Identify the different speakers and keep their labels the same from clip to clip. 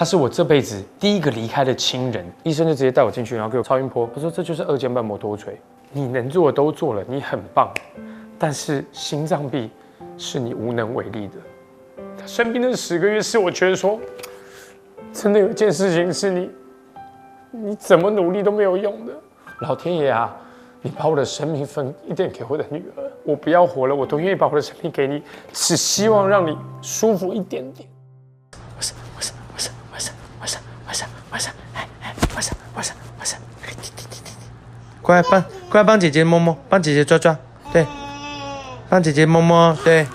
Speaker 1: 他是我这辈子第一个离开的亲人。医生就直接带我进去，然后给我超音波。他说这就是2尖瓣膜脱垂，你能做的都做了，你很棒，但是心脏病是你无能为力的。他生病的10个月，是我觉得说，真的有一件事情是你怎么努力都没有用的。老天爷啊，你把我的生命分一点给我的女儿，我不要活了，我都愿意把我的生命给你，只希望让你舒服一点点。
Speaker 2: 过来帮姐姐摸摸，帮姐姐抓抓，对，帮姐姐摸摸，对。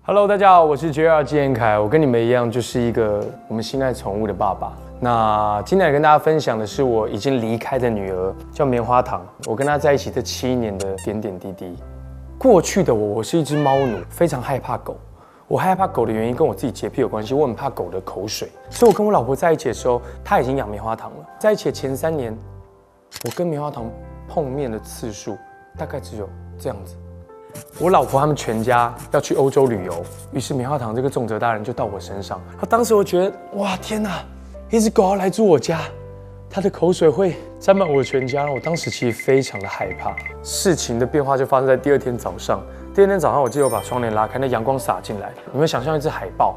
Speaker 1: Hello， 大家好，我是 JR 纪彦凯，我跟你们一样，就是一个我们心爱宠物的爸爸。那今天来跟大家分享的是我已经离开的女儿，叫棉花糖。我跟她在一起这7年的点点滴滴。过去的我是一只猫奴，非常害怕狗。我害怕狗的原因跟我自己洁癖有关系，我很怕狗的口水。所以我跟我老婆在一起的时候，她已经养棉花糖了。在一起的前3年，我跟棉花糖碰面的次数大概只有这样子。我老婆他们全家要去欧洲旅游，于是棉花糖这个重责大人就到我身上。当时我觉得，哇，天哪，一只狗要来住我家，它的口水会沾满我的全家。我当时其实非常的害怕。事情的变化就发生在第2天早上。第2天早上，我记得我把窗帘拉开，那阳光洒进来，你们想象一只海豹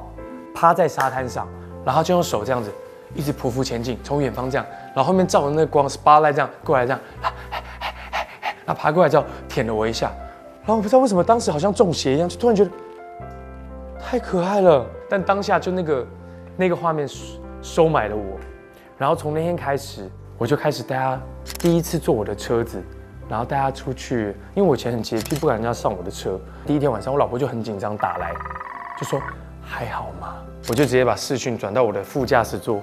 Speaker 1: 趴在沙滩上，然后就用手这样子一直匍匐前进，从远方这样，然后后面照着那个光 spotlight 这样过来，这样，然后爬过来之后舔了我一下。然后我不知道为什么当时好像中邪一样，就突然觉得太可爱了。但当下就那个画面收买了我。然后从那天开始，我就开始带他第一次坐我的车子，然后带他出去。因为我以前很洁癖，不敢让人家上我的车。第1天晚上，我老婆就很紧张打来，就说还好吗？我就直接把视讯转到我的副驾驶座。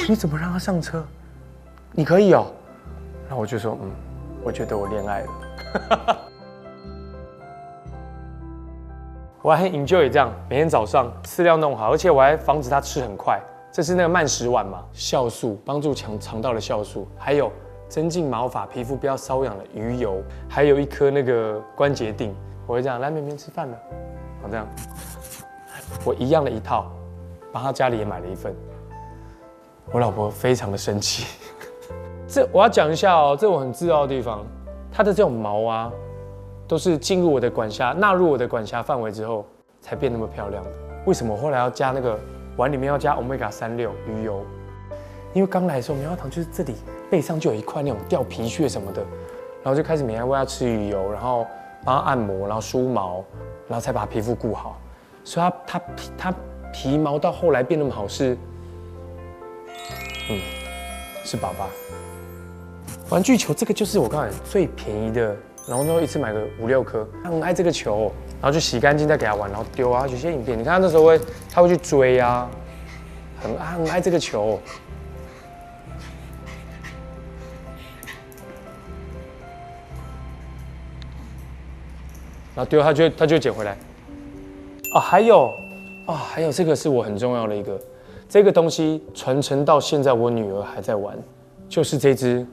Speaker 1: 你怎么让他上车？你可以哦。然后我就说我觉得我恋爱了。我还很 enjoy 这样，每天早上饲料弄好，而且我还防止它吃很快。这是那个慢食丸嘛，酵素帮助肠道的酵素，还有增进毛发、皮肤不要瘙痒的鱼油，还有一颗那个关节锭。我会这样，来，绵绵吃饭了，好这样。我一样的一套，帮他家里也买了一份。我老婆非常的生气。这我要讲一下哦，这我很自傲的地方，它的这种毛啊。都是进入我的管辖、纳入我的管辖范围之后，才变那么漂亮的。为什么我后来要加那个碗里面要加 Omega-36鱼油？因为刚来的时候，棉花糖就是这里背上就有一块那种掉皮屑什么的，然后就开始每天喂它吃鱼油，然后帮它按摩，然后梳毛，然后才把皮肤顾好。所以它皮毛到后来变那么好是爸爸。玩具球这个就是我告诉你最便宜的。然后就一次买个5、6颗，他很爱这个球，然后就洗干净再给他玩，然后丢啊。有些影片你看他那时候他会去追啊，很爱这个球。然后丢他就捡回来。还有这个是我很重要的一个，这个东西传承到现在，我女儿还在玩，就是这只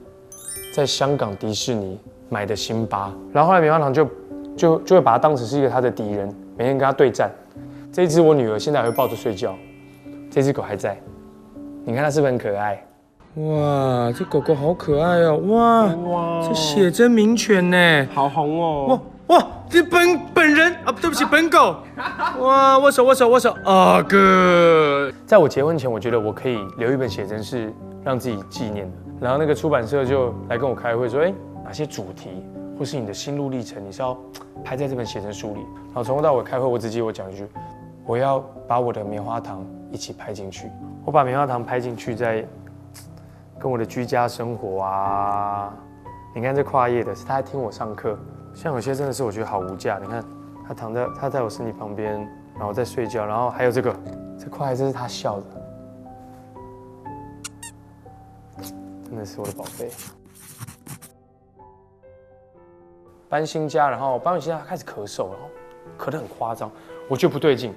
Speaker 1: 在香港迪士尼买的辛巴，然后后来棉花糖就会把它当成是一个他的敌人，每天跟他对战。这一只我女儿现在还会抱着睡觉，这只狗还在，你看它是不是很可爱？
Speaker 2: 哇，这狗狗好可爱哦！哇，这血真名犬呢，
Speaker 3: 好红哦！
Speaker 2: 哇，这本人啊，对不起，本狗。哇，握手啊哥！
Speaker 1: 在我结婚前，我觉得我可以留一本写真是让自己纪念的。然后那个出版社就来跟我开会说，哪些主题或是你的心路历程，你是要拍在这本写真书里。然后从头到尾开会，我只记得我讲一句，我要把我的棉花糖一起拍进去。我把棉花糖拍进去，在跟我的居家生活啊，你看这跨页的是他在听我上课，像有些真的是我觉得好无价。你看他在我身体旁边，然后在睡觉，然后还有这跨页，这是他笑的。真的是我的宝贝。搬新家，然后搬完新家开始咳嗽，然后咳得很夸张，我觉得不对劲。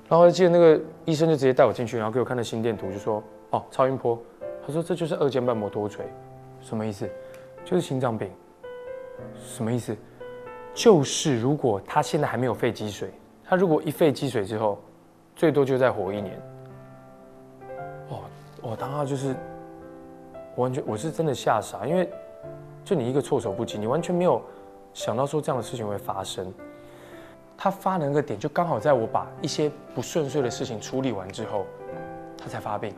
Speaker 1: 然后我记得那个医生就直接带我进去，然后给我看那心电图，就说超音波，他说这就是2尖瓣膜脱垂，什么意思？就是心脏病。什么意思？就是如果他现在还没有肺积水，他如果一肺积水之后，最多就再活1年。我当下就是完全，我是真的吓傻，因为就你一个措手不及，你完全没有想到说这样的事情会发生。他发的那个点就刚好在我把一些不顺遂的事情处理完之后，他才发病。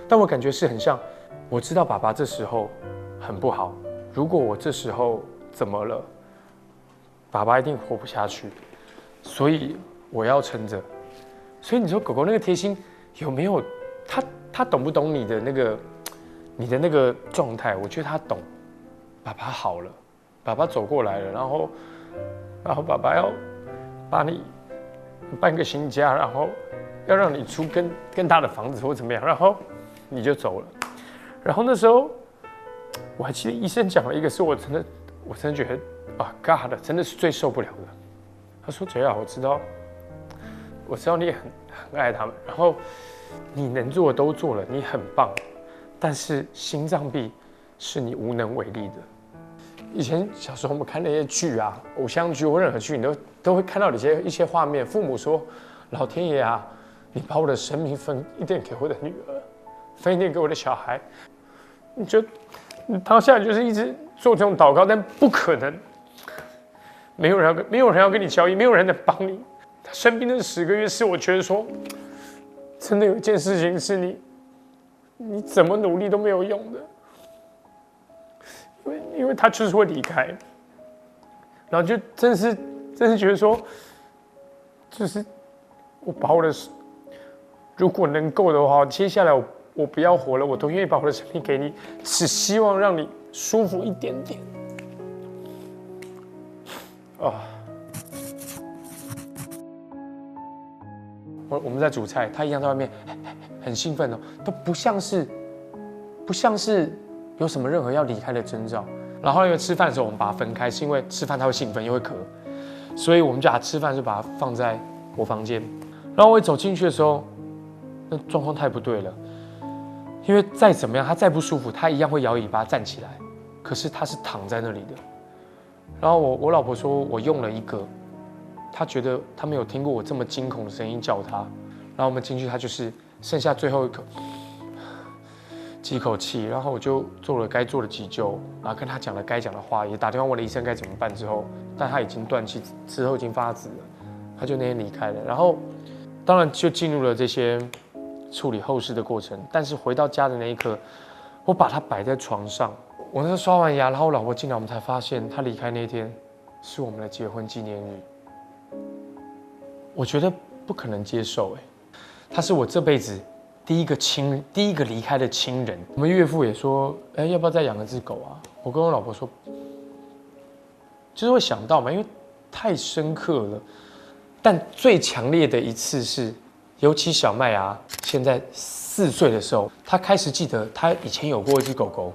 Speaker 1: 但我感觉是很像，我知道爸爸这时候很不好，如果我这时候怎么了，爸爸一定活不下去，所以我要撑着。所以你说狗狗那个贴心有没有？他懂不懂你的那个状态？我觉得他懂。爸爸好了，爸爸走过来了，然后爸爸要把你搬个新家，然后要让你租更大的房子或怎么样，然后你就走了。然后那时候我还记得医生讲了一个，是我真的觉得啊 ，God， 真的是最受不了的。他说：“JR，我知道你也很爱他们，然后你能做的都做了，你很棒，但是心脏病是你无能为力的。”以前小时候我们看那些剧啊，偶像剧或任何剧，你都会看到一些画面。父母说：“老天爷啊，你把我的生命分一点给我的女儿，分一点给我的小孩。”你当下就是一直做这种祷告，但不可能，没有人要跟你交易，没有人能帮你。他生病的10个月，是我觉得说，真的有一件事情是你怎么努力都没有用的。因为他就是会离开，然后就真是觉得说，就是我把我的，如果能够的话，接下来我不要活了，我都愿意把我的生命给你，只希望让你舒服一点点。我们在煮菜，他一样在外面很兴奋哦，都不像是有什么任何要离开的征兆。然后因为吃饭的时候我们把它分开，是因为吃饭他会兴奋又会咳，所以我们就吃饭就把它放在我房间。然后我一走进去的时候，那状况太不对了，因为再怎么样他再不舒服，他一样会摇尾巴站起来，可是他是躺在那里的。然后我老婆说我用了一个，她觉得她没有听过我这么惊恐的声音叫她。然后我们进去，她就是剩下最后几口气，然后我就做了该做的急救，然后跟他讲了该讲的话，也打电话问了医生该怎么办之后，但他已经断气，之后已经发紫了，他就那天离开了。然后当然就进入了这些处理后事的过程，但是回到家的那一刻，我把他摆在床上，我那时候刷完牙，然后我老婆进来，我们才发现他离开那天是我们的结婚纪念日。我觉得不可能接受，他是我这辈子第一个离开的亲人。我们岳父也说，要不要再养一只狗啊？我跟我老婆说，就是会想到嘛，因为太深刻了。但最强烈的一次是，尤其小麦啊，现在4岁的时候，他开始记得他以前有过一只狗狗，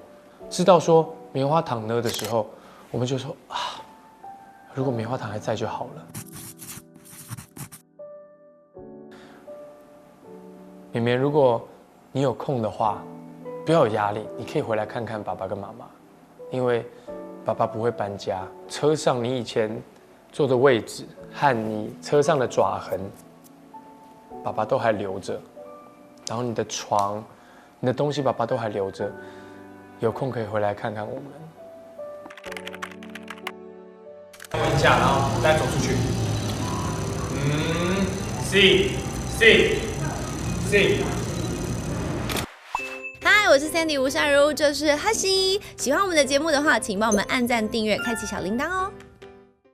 Speaker 1: 知道说棉花糖呢的时候，我们就说啊，如果棉花糖还在就好了。绵绵，如果你有空的话，不要有压力，你可以回来看看爸爸跟妈妈，因为爸爸不会搬家，车上你以前坐的位置和你车上的爪痕，爸爸都还留着，然后你的床、你的东西，爸爸都还留着，有空可以回来看看我们。问一下，然后再走出去。C。
Speaker 3: 嗨，我是 Sandy 吴善如，这是哈希。喜欢我们的节目的话，请帮我们按赞、订阅、开启小铃铛哦。